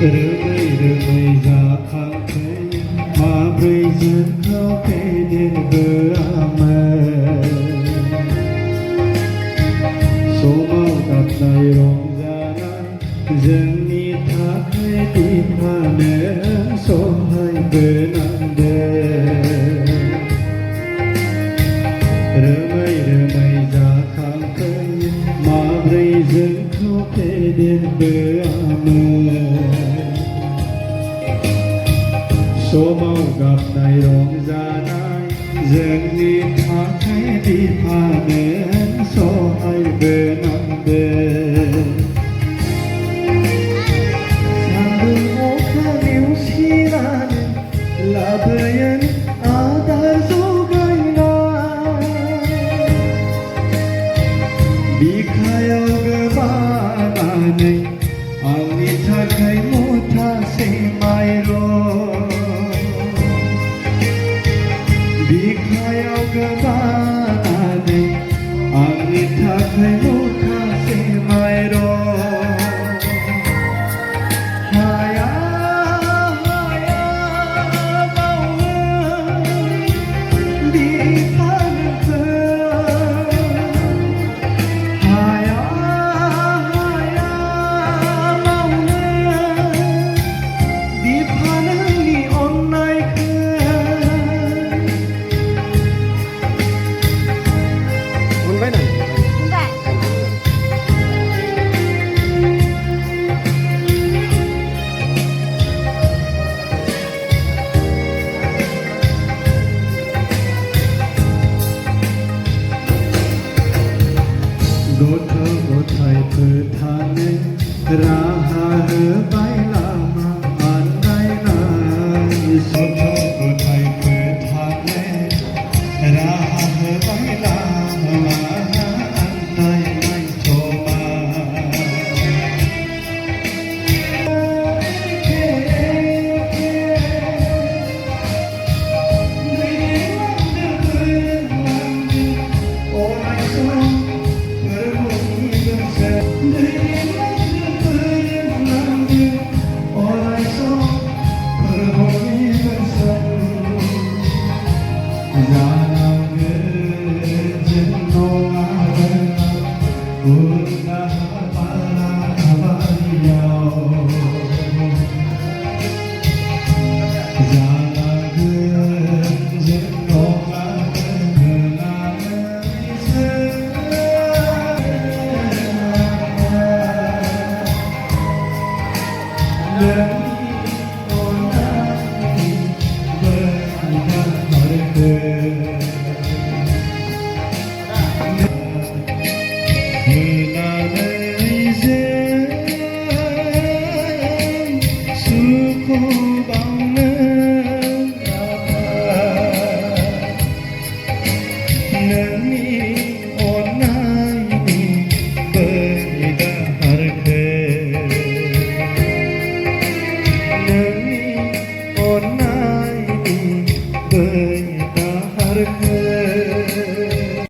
रोमै जाखांखै माब्रै जोंखौ फेदेरबोआमोन समाव गाबनाय रंजानाय जोंनि थाखाय बिफानो सहायबोनांदों रोमै जाखांखै माब्रै जोंखौ फेदेरबोआमोन समाव गाबनाय रंजानाय जोंनि थाखाय बिफानो सहायबोनांदों सान्दुं अखा नेवसिनानै लाबोयो आदार बिखायाव गोबानानै आंनि थाखाय मुथासे माइरं बिखायाव गोबानानै आंनि थाखाय मुथासे माइरं हाया मावनो बिफानो गथ' गथाय फोथांनो राहा होबाय लामा आन्दायनाय गथ' गथाय फोथांनो राहा होबाय लामा आन्दायनाय समा Hãy subscribe